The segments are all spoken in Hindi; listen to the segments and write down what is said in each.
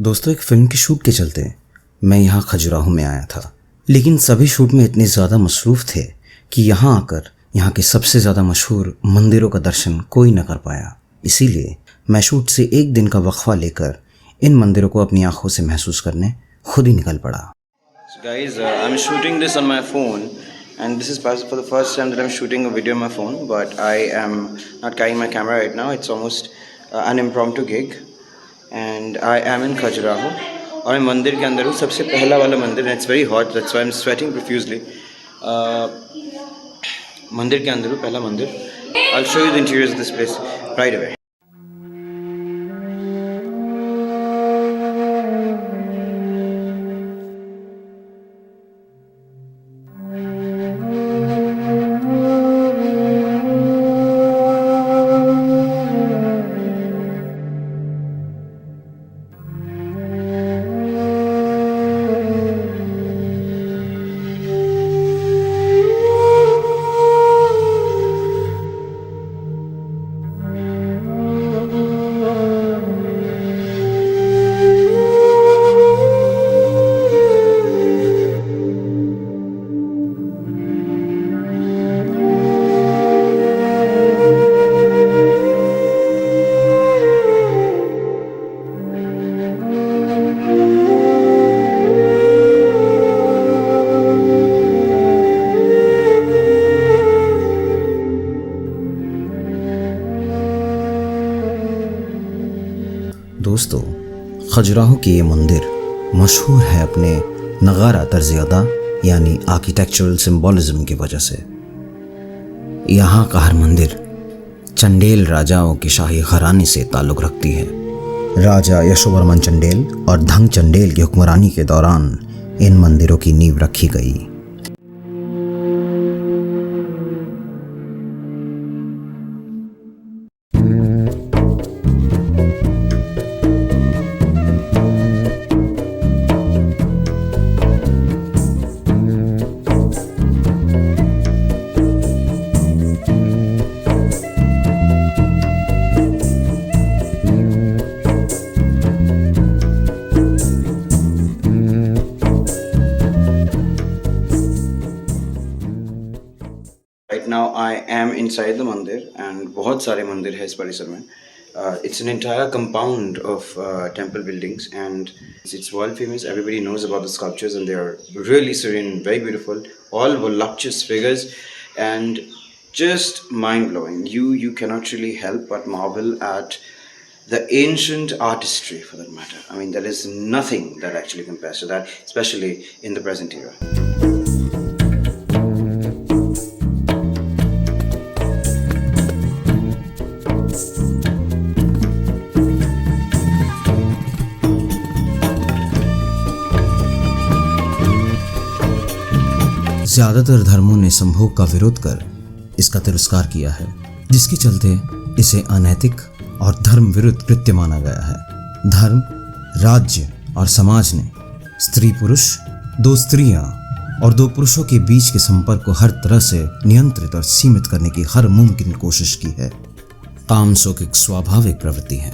दोस्तों, एक फ़िल्म के शूट के चलते मैं यहाँ खजुराहो में आया था, लेकिन सभी शूट में इतने ज़्यादा मसरूफ़ थे कि यहाँ आकर यहाँ के सबसे ज़्यादा मशहूर मंदिरों का दर्शन कोई न कर पाया। इसीलिए मैं शूट से एक दिन का वक्फा लेकर इन मंदिरों को अपनी आंखों से महसूस करने खुद ही निकल पड़ा। Guys, I'm shooting this on my phone, and this is for the first time that I'm shooting a video on my phone. But I am not carrying my camera right now. It's almost an impromptu gig, and I am in Khajuraho. और मैं मंदिर के अंदर हूँ, सबसे पहला वाला मंदिर. And it's very hot, that's why I'm sweating profusely. मंदिर के अंदर हूँ, पहला मंदिर. I'll show you the interiors of this place right away. दोस्तों, खजुराहो की ये मंदिर मशहूर है अपने नगारा तर्ज़ अदा यानी आर्किटेक्चरल सिंबॉलिज्म की वजह से। यहाँ का हर मंदिर चंडेल राजाओं की शाही घराने से ताल्लुक़ रखती है। राजा यशोवर्मन चंडेल और धंग चंडेल की हुक्मरानी के दौरान इन मंदिरों की नींव रखी गई। Right now I am inside the mandir, and बहुत सारे मंदिर है इस परिसर में. It's an entire compound of temple buildings, and it's world famous. Everybody knows about the sculptures, and they are really serene, very beautiful, all voluptuous figures, and just mind blowing. You cannot really help but marvel at the ancient artistry, for that matter. I mean, there is nothing that actually compares to that, especially in the present era. ज़्यादातर धर्मों ने संभोग का विरोध कर इसका तिरस्कार किया है, जिसके चलते इसे अनैतिक और धर्म विरुद्ध कृत्य माना गया है। धर्म, राज्य और समाज ने स्त्री पुरुष, दो स्त्रियां और दो पुरुषों के बीच के संपर्क को हर तरह से नियंत्रित और सीमित करने की हर मुमकिन कोशिश की है। काम सुख एक स्वाभाविक प्रवृत्ति है,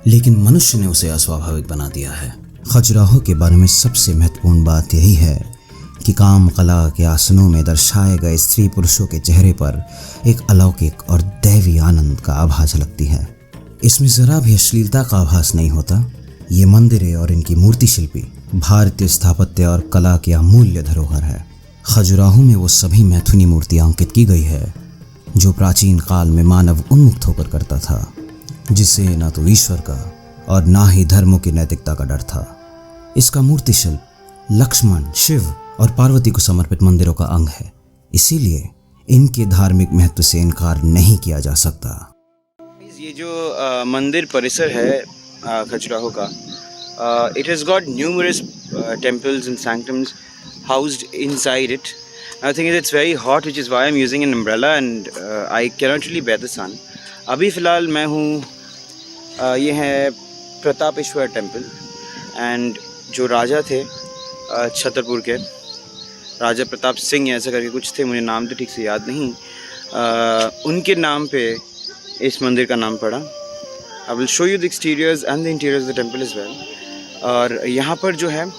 लेकिन मनुष्य ने उसे अस्वाभाविक बना दिया है। खजुराहो के बारे में सबसे महत्वपूर्ण बात यही है कि काम कला के आसनों में दर्शाए गए स्त्री पुरुषों के चेहरे पर एक अलौकिक और दैवी आनंद का आभा झलकती है। इसमें ज़रा भी अश्लीलता का आभास नहीं होता। ये मंदिरें और इनकी मूर्ति शिल्पी भारतीय स्थापत्य और कला की अमूल्य धरोहर है। खजुराहो में वो सभी मैथुनी मूर्तियाँ अंकित की गई है जो प्राचीन काल में मानव उन्मुक्त होकर करता था, जिसे न तो ईश्वर का और ना ही धर्मों की नैतिकता का डर था। इसका मूर्ति शिल्प लक्ष्मण, शिव और पार्वती को समर्पित मंदिरों का अंग है, इसीलिए इनके धार्मिक महत्व से इनकार नहीं किया जा सकता। ये जो मंदिर परिसर है खजुराहो का, it has got numerous temples and sanctums housed inside it. I think it's very hot, which is why I'm using an umbrella, and I cannot really bear the sun. अभी फ़िलहाल मैं हूँ ये है प्रतापेश्वर टेम्पल, एंड जो राजा थे छतरपुर के, राजा प्रताप सिंह ऐसा करके कुछ थे, मुझे नाम तो ठीक से याद नहीं, उनके नाम पे इस मंदिर का नाम पड़ा. I will show you the exteriors and the interiors of the temple as well. और यहाँ पर जो है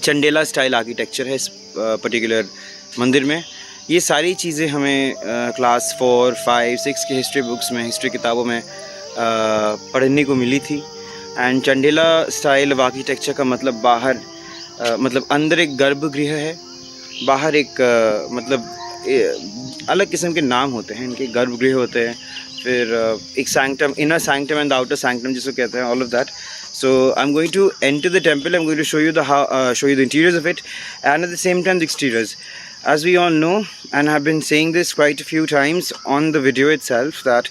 चंडेला स्टाइल आर्किटेक्चर है इस पर्टिकुलर मंदिर में। ये सारी चीज़ें हमें क्लास 4, 5, 6 की हिस्ट्री बुक्स में, हिस्ट्री किताबों में पढ़ने को मिली थी। And Chandela style of architecture का मतलब बाहर मतलब अंदर एक गर्भगृह है, बाहर एक अलग किस्म के नाम होते हैं इनके, गर्भगृह होते हैं, फिर एक sanctum, inner sanctum and the outer sanctum जिसको कहते हैं, all of that. So I'm going to enter the temple. I'm going to show you the interiors of it, and at the same time the exteriors. As we all know, and I've been saying this quite a few times on the video itself, that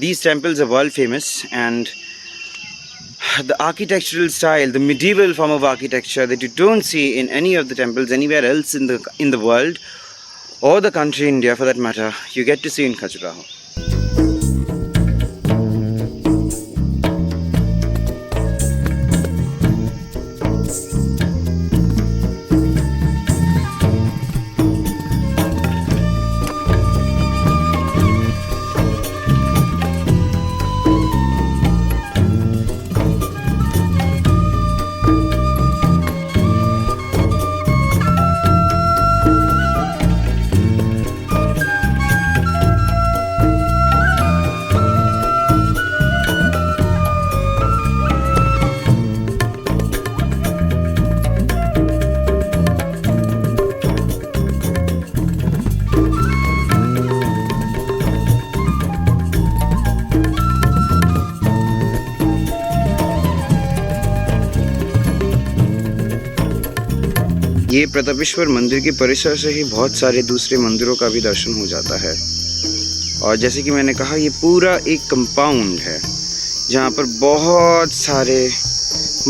these temples are world famous, and the architectural style, the medieval form of architecture that you don't see in any of the temples anywhere else in the world or the country India for that matter, you get to see in Khajuraho. ये प्रतापेश्वर मंदिर के परिसर से ही बहुत सारे दूसरे मंदिरों का भी दर्शन हो जाता है। और जैसे कि मैंने कहा, ये पूरा एक कंपाउंड है जहाँ पर बहुत सारे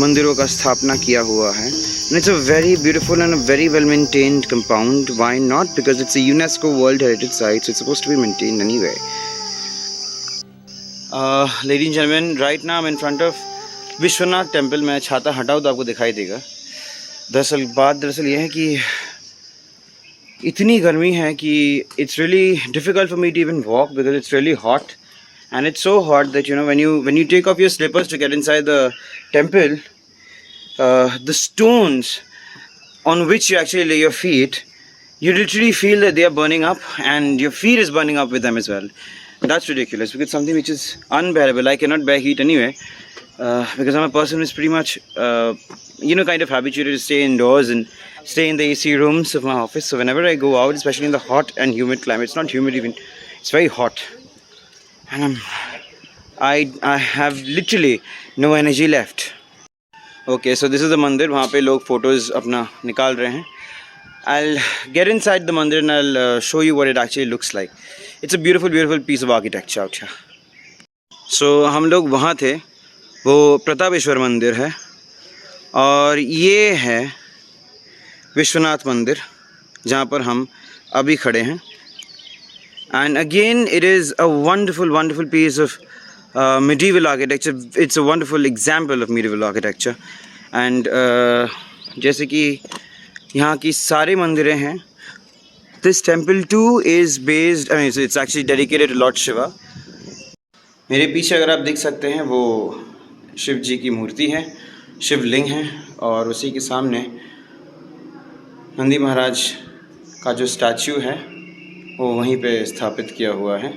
मंदिरों का स्थापना किया हुआ है। And it's a very beautiful and a very well maintained compound. Why not? Because it's a UNESCO world heritage site, so it's supposed to be maintained anyway. Ladies and gentleman, right now I am in front of Vishwanath temple. मैं छाता हटाऊँ तो आपको दिखाई देगा. दरअसल ये है कि इतनी गर्मी है कि it's really difficult for me to even walk because it's really hot. And it's so hot that you know when you take off your slippers to get inside the temple, the stones on which you actually lay your feet, you literally feel that they are burning up and your feet is burning up with them as well. That's ridiculous because something which is unbearable. I cannot bear heat anyway because I'm a person who is pretty much kind of habituated to stay indoors and stay in the AC rooms of my office. So whenever I go out, especially in the hot and humid climate, it's not humid even, it's very hot, and I have literally no energy left. Okay, so this is the mandir. वहाँ पे लोग photos अपना निकाल रहे हैं. I'll get inside the mandir and I'll show you what it actually looks like. It's a beautiful, beautiful piece of architecture out here. So हम लोग वहाँ थे, वो प्रतापेश्वर मंदिर है और ये है विश्वनाथ मंदिर जहाँ पर हम अभी खड़े हैं. And again, it is a wonderful, wonderful piece of medieval architecture. It's a wonderful example of medieval architecture. And जैसे कि यहाँ की सारे मंदिरें हैं, this temple too is based, I mean it's actually dedicated to Lord Shiva. मेरे पीछे अगर आप देख सकते हैं वो शिव जी की मूर्ति है, शिवलिंग है, और उसी के सामने नंदी महाराज का जो स्टैचू है वो वहीं पे स्थापित किया हुआ है.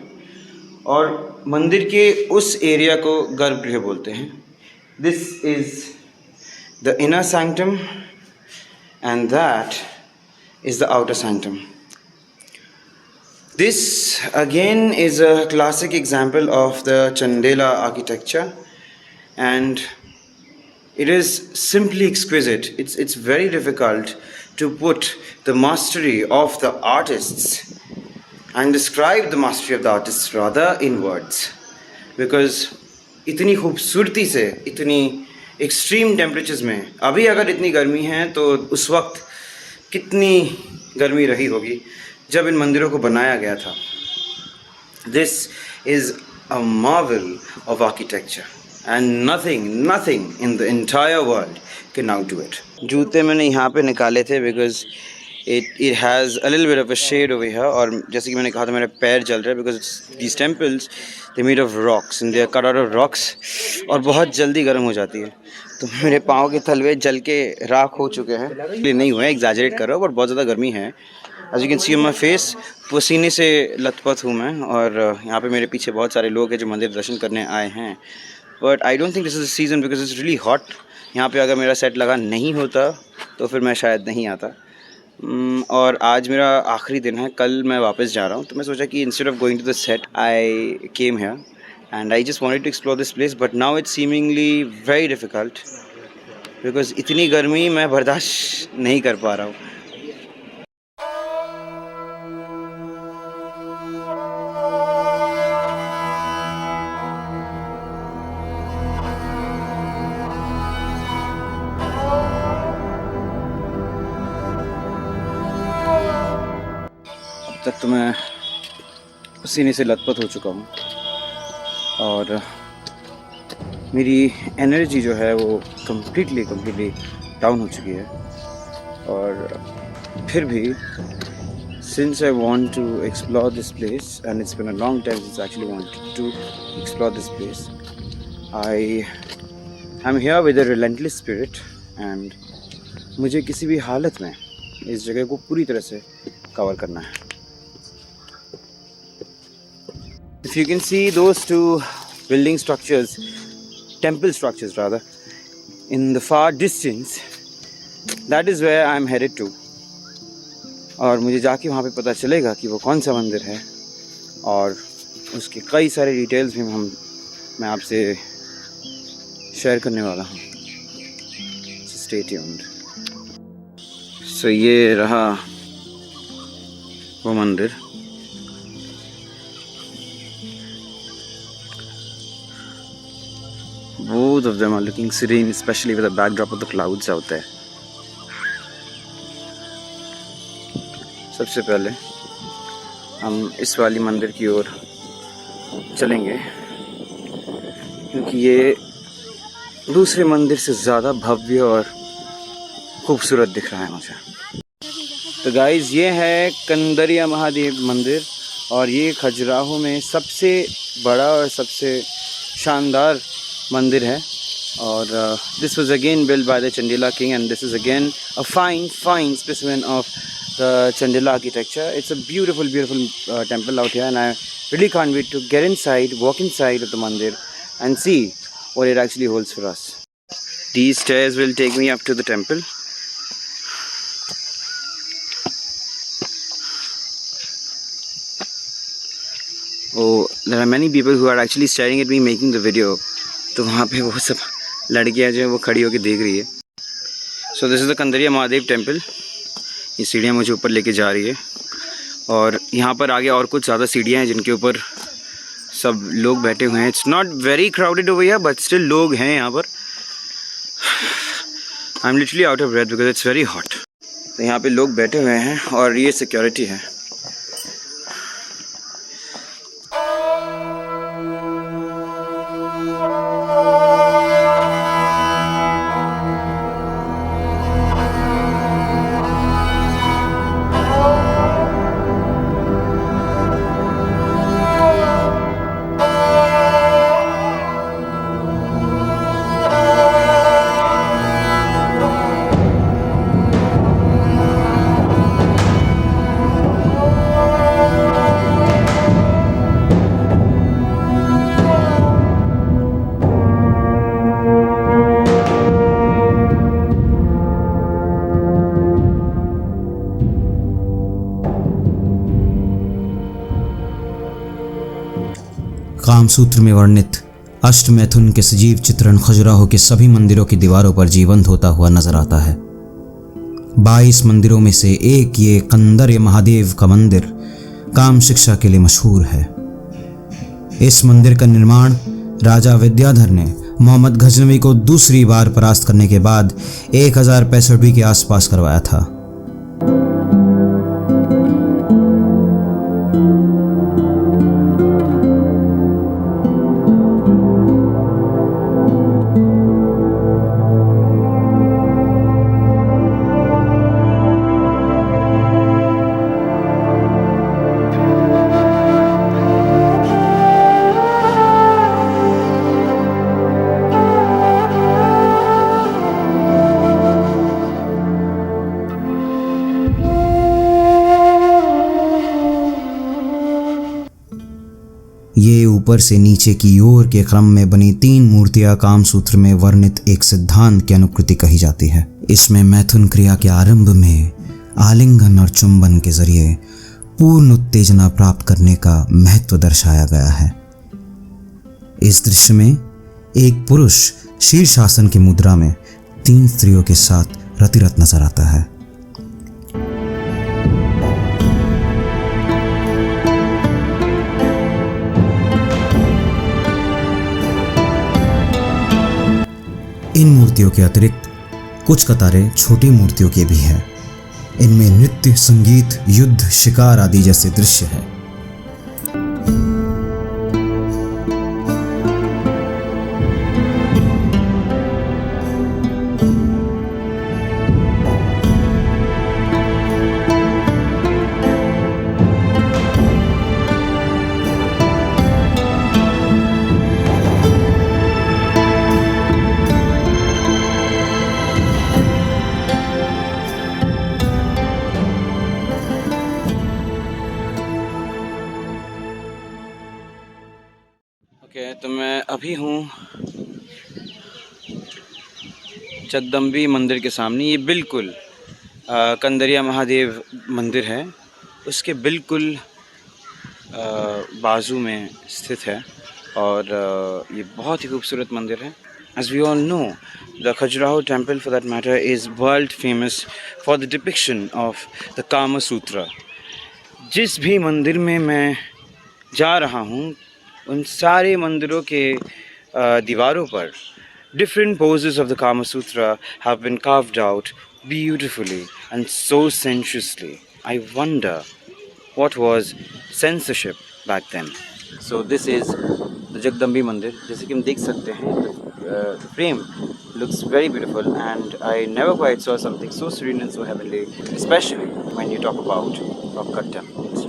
और मंदिर के उस एरिया को गर्भगृह बोलते हैं. This is the inner sanctum and that is the outer sanctum. This again is a classic example of the Chandela architecture and it is simply exquisite. It's very difficult to put the mastery of the artists and describe the mastery of the artists rather in words, because इतनी खूबसूरती से, इतनी एक्सट्रीम टेम्परेचर्स में, अभी अगर इतनी गर्मी है तो उस वक्त कितनी गर्मी रही होगी जब इन मंदिरों को बनाया गया था. This is a marvel of architecture and nothing in the entire world can outdo it. जूते मैंने यहाँ पे निकाले थे because It has a little bit of a shade over here, और जैसे कि मैंने कहा था मेरे पैर जल रहे हैं because these temples they made of rocks and they are cut out of rocks और बहुत जल्दी गर्म हो जाती है, तो मेरे पाँव के तलवे जल के राख हो चुके हैं। ये नहीं हुए, एग्जैजरेट कर रहा हूँ, बट बहुत ज़्यादा गर्मी है। As you can see on my face, पसीने से लथपथ हूँ मैं, और यहाँ पे मेरे पीछे बहुत सारे लोग हैं जो मंदिर दर्शन करने आए हैं। But I don't think this is the season because it's really hot. यहाँ पे अगर मेरा सेट लगा नहीं होता तो फिर मैं शायद नहीं आता। और आज मेरा आखिरी दिन है, कल मैं वापस जा रहा हूँ, तो मैं सोचा कि instead of going to the set I came here and I just wanted to explore this place, but now it's seemingly very difficult because इतनी गर्मी मैं बर्दाश्त नहीं कर पा रहा हूँ। तक तो मैं पसीने से लथपथ हो चुका हूँ और मेरी एनर्जी जो है वो कम्प्लीटली डाउन हो चुकी है। और फिर भी since I want to explore this place and it's been a long time since I actually wanted to explore this place, I am here with a relentless spirit and मुझे किसी भी हालत में इस जगह को पूरी तरह से कवर करना है। If you can see those two building structures, temple structures rather, in the far distance, that is where I am headed to. और मुझे जाके वहाँ पे पता चलेगा कि वो कौन सा मंदिर है और उसके कई सारे डिटेल्स भी मैं आपसे शेयर करने वाला हूँ। So stay tuned. So ये रहा वो मंदिर। Both of them are looking serene, especially with the backdrop of the clouds out there. सबसे पहले हम इस वाली मंदिर की ओर चलेंगे क्योंकि ये दूसरे मंदिर से ज़्यादा भव्य और खूबसूरत दिख रहा है मुझे। तो गाइस, ये है कंदरिया महादेव मंदिर और ये खजुराहो में सबसे बड़ा और सबसे शानदार मंदिर है। और this was again build by the Chandela king and this is again a fine specimen of the Chandela architecture. It's a beautiful temple out here and I really can't wait to get inside, walk inside of the mandir and see what it actually holds for us. These stairs will take me up to the temple. Oh, there are many people who are actually staring at me making the video. तो वहाँ पे वो सब लड़कियाँ जो है वो खड़ी होकर देख रही है। So this is the Kandariya Mahadev temple. ये सीढ़ियाँ मुझे ऊपर लेके जा रही है और यहाँ पर आगे और कुछ ज़्यादा सीढ़ियाँ हैं जिनके ऊपर सब लोग बैठे हुए हैं। It's not very crowded over here but still लोग हैं यहाँ पर। I am literally out of breath because it's very hot. तो यहाँ पे लोग बैठे हुए हैं और ये सिक्योरिटी है। कामसूत्र में वर्णित अष्टमैथुन के सजीव चित्रण खजुराहो के सभी मंदिरों की दीवारों पर जीवंत होता हुआ नजर आता है। 22 मंदिरों में से एक ये कंदर्य महादेव का मंदिर काम शिक्षा के लिए मशहूर है। इस मंदिर का निर्माण राजा विद्याधर ने मोहम्मद गजनवी को दूसरी बार परास्त करने के बाद 1065 के आसपास करवाया था। ये ऊपर से नीचे की ओर के क्रम में बनी 3 मूर्तियां कामसूत्र में वर्णित एक सिद्धांत की अनुकृति कही जाती है। इसमें मैथुन क्रिया के आरंभ में आलिंगन और चुंबन के जरिए पूर्ण उत्तेजना प्राप्त करने का महत्व दर्शाया गया है। इस दृश्य में एक पुरुष शीर्षासन की मुद्रा में 3 स्त्रियों के साथ रतिरत नजर आता है। इन मूर्तियों के अतिरिक्त कुछ कतारें छोटी मूर्तियों की भी हैं। इनमें नृत्य, संगीत, युद्ध, शिकार आदि जैसे दृश्य हैं। ओके, तो मैं अभी हूँ जगदम्बी मंदिर के सामने। ये बिल्कुल कंदरिया महादेव मंदिर है, उसके बिल्कुल बाजू में स्थित है और ये बहुत ही खूबसूरत मंदिर है। As we all know, the Khajuraho temple for that matter is world famous for the depiction of the Kama Sutra. जिस भी मंदिर में मैं जा रहा हूँ उन सारे मंदिरों के दीवारों पर different poses of the Kama Sutra have been carved out beautifully and so sensuously. I wonder what was censorship back then. So this is the Jagdambi Mandir. जैसे कि हम देख सकते हैं, the frame looks very beautiful and I never quite saw something so serene and so heavenly, especially when you talk about rock cut temples.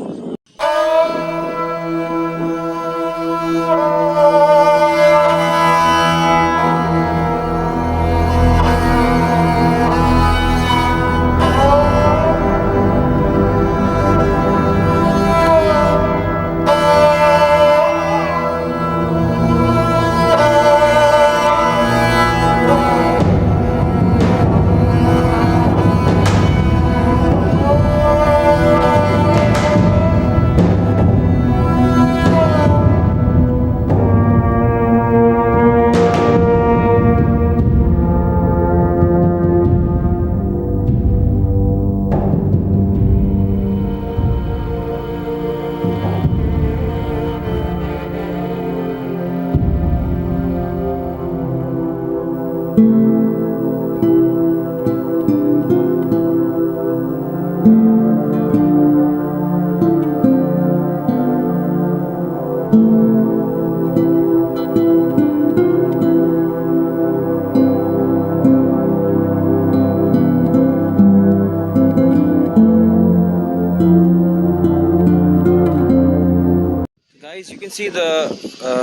Guys, you can see the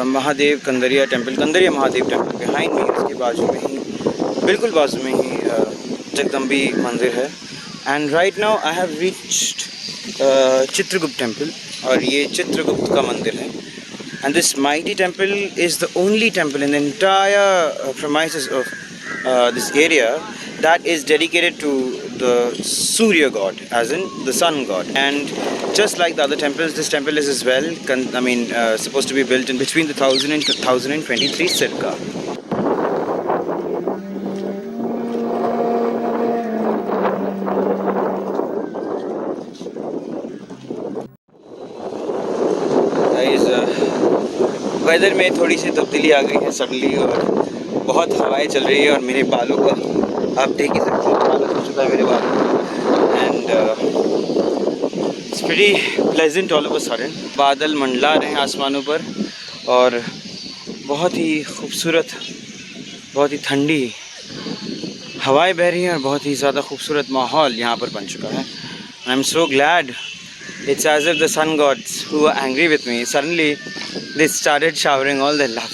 Mahadev Kandariya temple, Kandariya Mahadev temple behind me. इसके बाजू में ही, बिल्कुल बाजू में ही जगदम्बी मंदिर है. And right now I have reached Chitragupta temple और ये चित्रगुप्त का मंदिर है. And this mighty temple is the only temple in the entire premises of this area that is dedicated to the Surya god, as in the sun god. And just like the other temples, this temple is as well, supposed to be built in between the 1000 and 1023 circa. Guys, weather में थोड़ी सी तब्दीली आ गई है सडनली और बहुत हवाएं चल रही है और मेरे बालों का आप देख ही सकते हैं, हालत हो चुका है मेरे बालों. And it's pretty pleasant all of a sudden. बादल मंडला रहे हैं आसमानों पर और बहुत ही खूबसूरत, बहुत ही ठंडी हवाएं बह रही हैं और बहुत ही ज़्यादा खूबसूरत माहौल यहाँ पर बन चुका है. I am so glad. It's as if the sun gods who were angry with me, suddenly they started showering all their love.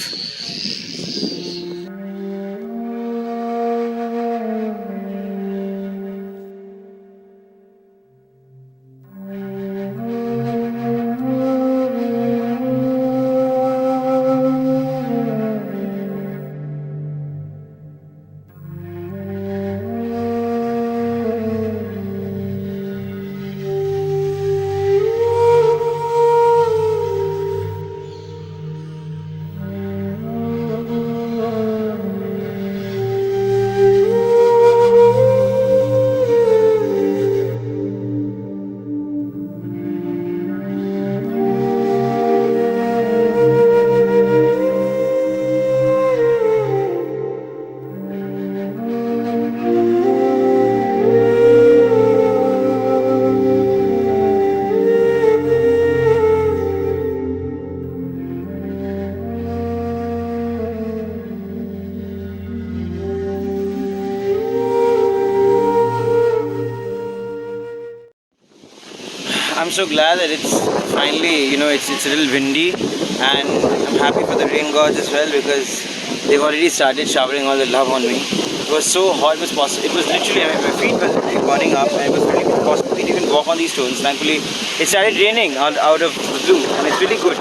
I'm so glad that it's finally, it's a little windy, and I'm happy for the rain gods as well, because they've already started showering all the love on me. It was so hot, it was literally, my feet were burning up, and it was really impossible to even walk on these stones. Thankfully, it started raining out of the blue, and it's really good.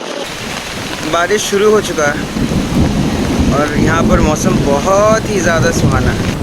बारिश शुरू हो चुका है और यहाँ पर मौसम बहुत ही ज़्यादा सुहाना है।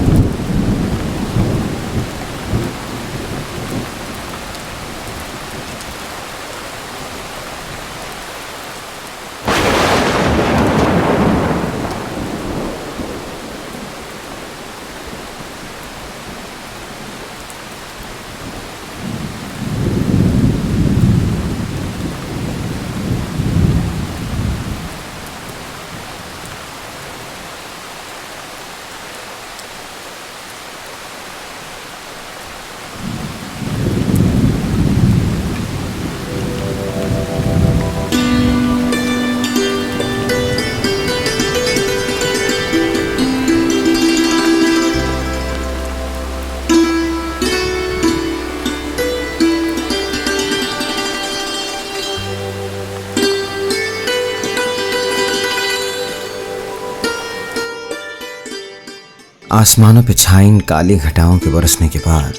आसमानों पे छाई इन काली घटाओं के बरसने के बाद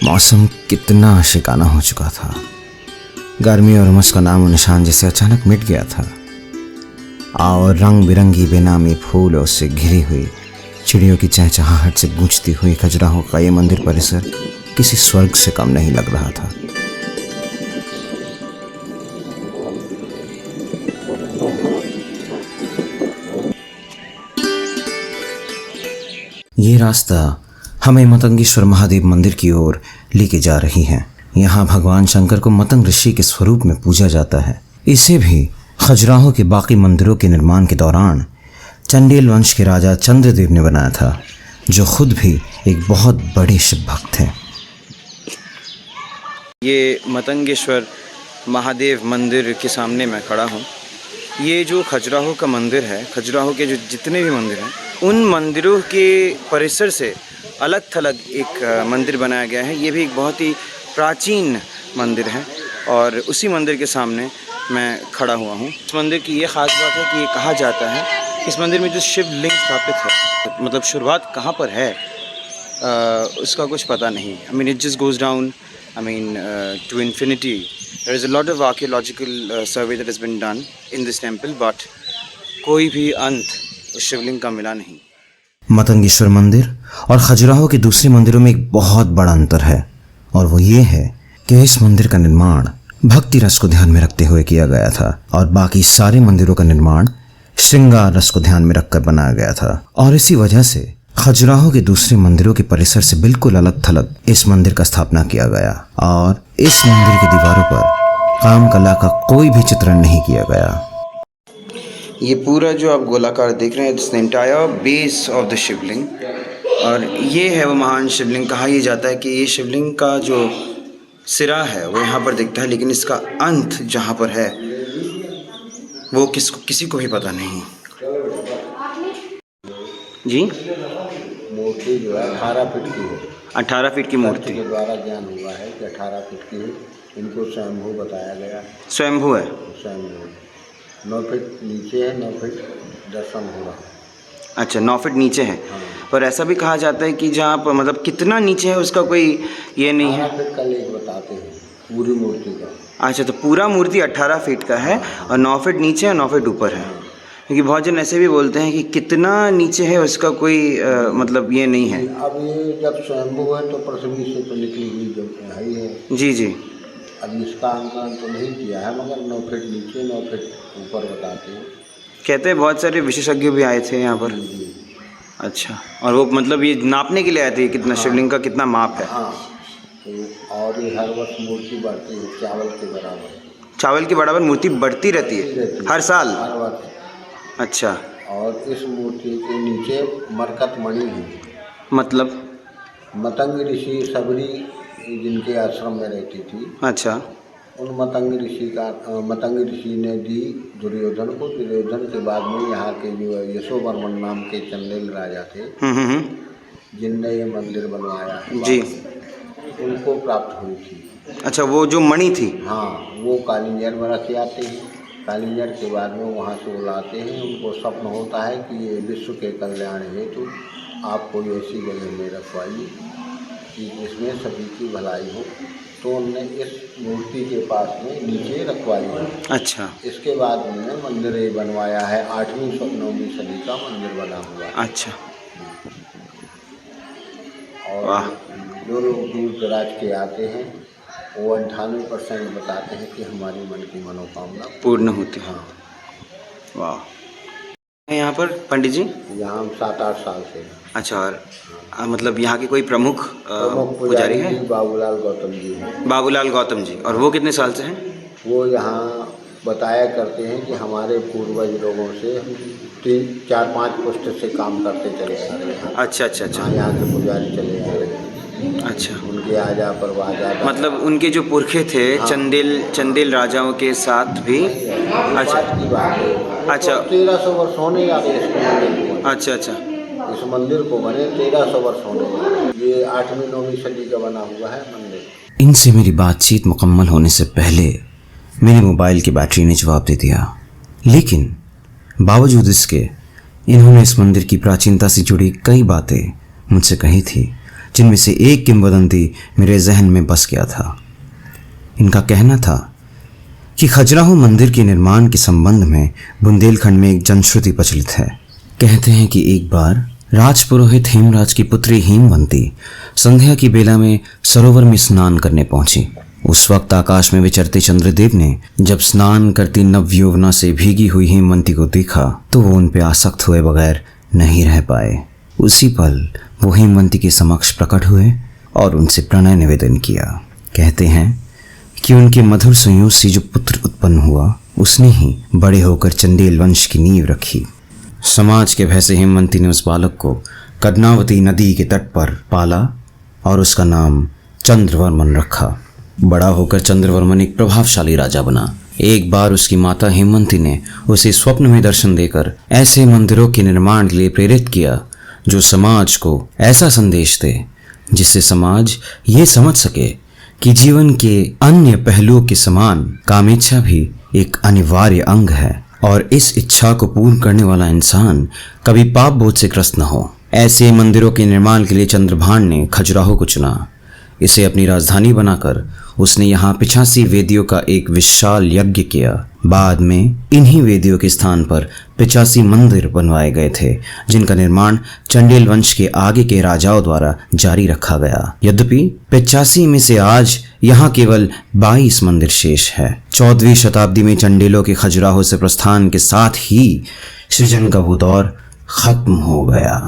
मौसम कितना आशिकाना हो चुका था। गर्मी और उमस का नामो निशान जैसे अचानक मिट गया था और रंग बिरंगी बेनामी फूलों से घिरी हुई चिड़ियों की चहचहाहट से गूंजती हुई खजुराहो का ये मंदिर परिसर किसी स्वर्ग से कम नहीं लग रहा था। ये रास्ता हमें मतंगेश्वर महादेव मंदिर की ओर लेके जा रही है। यहाँ भगवान शंकर को मतंग ऋषि के स्वरूप में पूजा जाता है। इसे भी खजुराहो के बाकी मंदिरों के निर्माण के दौरान चंडेल वंश के राजा चंद्रदेव ने बनाया था, जो खुद भी एक बहुत बड़े शिव भक्त हैं। ये मतंगेश्वर महादेव मंदिर के सामने मैं खड़ा हूँ। ये जो खजुराहो का मंदिर है, खजुराहो के जो जितने भी मंदिर हैं, उन मंदिरों के परिसर से अलग थलग एक मंदिर बनाया गया है। ये भी एक बहुत ही प्राचीन मंदिर है और उसी मंदिर के सामने मैं खड़ा हुआ हूँ। इस मंदिर की ये ख़ास बात है कि ये कहा जाता है इस मंदिर में जो शिवलिंग स्थापित है, मतलब शुरुआत कहाँ पर है उसका कुछ पता नहीं। I mean, it just goes down, to infinity. There is a lot of archaeological survey that has been done in this temple, but कोई भी अंत उस शिवलिंग का मिला नहीं। मतंगेश्वर मंदिर और खजुराहो के दूसरे मंदिरों में एक बहुत बड़ा अंतर है, और वो ये है कि इस मंदिर का निर्माण भक्ति रस को ध्यान में रखते हुए किया गया था और बाकी सारे मंदिरों का निर्माण श्रृंगार रस को ध्यान में रखकर बनाया गया था। और इसी वजह से खजुराहो के दूसरे मंदिरों के परिसर से बिल्कुल अलग थलग इस मंदिर का स्थापना किया गया और इस मंदिर की दीवारों पर काम कला का कोई भी चित्रण नहीं किया गया। ये पूरा जो आप गोलाकार देख रहे हैं, it's the entire base of the Shivling, और ये है वो महान शिवलिंग। कहा यह जाता है कि ये शिवलिंग का जो सिरा है वो यहाँ पर दिखता है, लेकिन इसका अंत जहाँ पर है वो किसी को भी पता नहीं। जी, मूर्ति जो है 18 फीट की है। 18 फीट की मूर्ति के द्वारा ज्ञान हुआ है कि 18 फीट की है। इनको स्वयंभू बताया गया। स्वयंभू है। स्वयंभू 9 फीट नीचे है, 9 फीट दर्शन हो रहा है। अच्छा, 9 फीट नीचे है। हाँ। पर ऐसा भी कहा जाता है कि जहाँ पर मतलब कितना नीचे है उसका कोई ये नहीं है। 18 फीट का लेख बताते हैं पूरी मूर्ति का। अच्छा, तो पूरा मूर्ति 18 फीट का है और 9 फीट नीचे और 9 फीट ऊपर है। क्योंकि बहुत जन ऐसे भी बोलते हैं कि कितना नीचे है उसका कोई मतलब ये नहीं है। अब ये जब स्वयंभू है तो पृथ्वी से तो निकली हुई जो है ही है। जी जी। अब इसका अंकन तो नहीं किया है, मगर 9 फीट नीचे 9 फीट ऊपर बताते हैं। कहते हैं बहुत सारे विशेषज्ञ भी आए थे यहाँ पर। अच्छा, और वो मतलब ये नापने के लिए आए थे कितना शिवलिंग का कितना माप है। हाँ, तो और ये हर वर्ष मूर्ति बढ़ती है, चावल के बराबर। चावल के बराबर मूर्ति बढ़ती रहती है हर साल। हर वर्ष। अच्छा। और इस मूर्ति के नीचे मरकत मणि है। मतलब मतंग ऋषि सबरी जिनके आश्रम में रहती थी। अच्छा। उन मतंग ऋषि ने दी दुर्योधन को। दुर्योधन के बाद में यहाँ के जो यशोवर्मन नाम के चंदेल राजा थे, जिनने ये मंदिर बनवाया है, जी, उनको प्राप्त हुई थी। अच्छा, वो जो मणि थी। हाँ, वो कालींजर में रख जाते हैं। कालींजर के बाद में वहाँ से वो लाते हैं। उनको स्वप्न होता है कि ये विश्व के कल्याण हेतु आप कोई ऐसी जगह में रखवाइए कि जिसमें सभी की भलाई हो। तो उनने इस मूर्ति के पास में नीचे रखवाई है। अच्छा इसके बाद उन्होंने मंदिर ये बनवाया है। 8वीं 9वीं सदी का मंदिर बना हुआ है। अच्छा। वाह। और जो लोग दूर दराज के आते हैं वो 98% बताते हैं कि हमारी मन की मनोकामना पूर्ण होती है। हाँ, वाह। यहाँ पर पंडित जी। यहाँ हम 7-8 साल से हैं। अच्छा, और मतलब यहाँ के कोई प्रमुख प्रमुख पुजारी हैं? बाबूलाल गौतम जी हैं। बाबूलाल गौतम जी। और वो कितने साल से हैं? वो यहाँ बताया करते हैं कि हमारे पूर्वज लोगों से हम 3-4-5 पुष्ट से काम करते चले आ रहे हैं। अच्छा अच्छा अच्छा। हाँ, यहाँ के पुजारी चले आ रहे हैं। अच्छा, उनके आजा परवाजा मतलब उनके जो पुरखे थे हाँ। चंदेल राजाओं के साथ भी। अच्छा बात की बात है। अच्छा। 1300 वर्ष होने जा रहे हैं इस मंदिर को। अच्छा अच्छा। इस मंदिर को बने 1300 वर्ष होने जा रहे हैं। ये 8वीं 9वीं सदी का बना हुआ है मंदिर। इनसे मेरी बातचीत मुकम्मल होने से पहले मेरे मोबाइल की बैटरी ने जवाब दे दिया, लेकिन बावजूद इसके इन्होंने इस मंदिर की प्राचीनता से जुड़ी कई बातें मुझसे कही थी, जिनमें से एक किंवदंती मेरे जहन में बस गया था। इनका कहना था कि खजुराहो मंदिर के निर्माण के संबंध में बुंदेलखंड में एक जनश्रुति प्रचलित है। कहते हैं कि एक बार राजपुरोहित हेमराज की पुत्री हेमवंती संध्या की बेला में सरोवर में स्नान करने पहुंची। उस वक्त आकाश में विचरते चंद्रदेव ने जब स्नान करती नवयौवना से भीगी हुई हेमवंती को देखा तो वो उन पे आसक्त हुए बगैर नहीं रह पाए। उसी पल वो हेमवंती के समक्ष प्रकट हुए और उनसे प्रणय निवेदन किया। कहते हैं कि उनके मधुर संयोग से जो पुत्र उत्पन्न हुआ उसने ही बड़े होकर चंदेल वंश की नींव रखी। समाज के भय से हेमवंती ने उस बालक को कदनावती नदी के तट पर पाला और उसका नाम चंद्रवर्मन रखा। बड़ा होकर चंद्रवर्मन एक प्रभावशाली राजा बना। एक बार उसकी माता हेमवंती ने उसे स्वप्न में दर्शन देकर ऐसे मंदिरों के निर्माण के लिए प्रेरित किया जो समाज को ऐसा संदेश दे जिससे समाज ये समझ सके कि जीवन के अन्य पहलुओं के समान कामेच्छा भी एक अनिवार्य अंग है और इस इच्छा को पूर्ण करने वाला इंसान कभी पाप बोझ से ग्रस्त न हो। ऐसे मंदिरों के निर्माण के लिए चंद्रभान ने खजुराहो को चुना। इसे अपनी राजधानी बनाकर उसने यहाँ 85 वेदियों का एक विशाल यज्ञ किया। बाद में इन्हीं वेदियों के स्थान पर 85 मंदिर बनवाए गए थे, जिनका निर्माण चंदेल वंश के आगे के राजाओं द्वारा जारी रखा गया। यद्यपि 85 में से आज यहाँ केवल 22 मंदिर शेष है। 14वीं शताब्दी में चंदेलों के खजुराहो से प्रस्थान के साथ ही सृजन का वो दौर खत्म हो गया।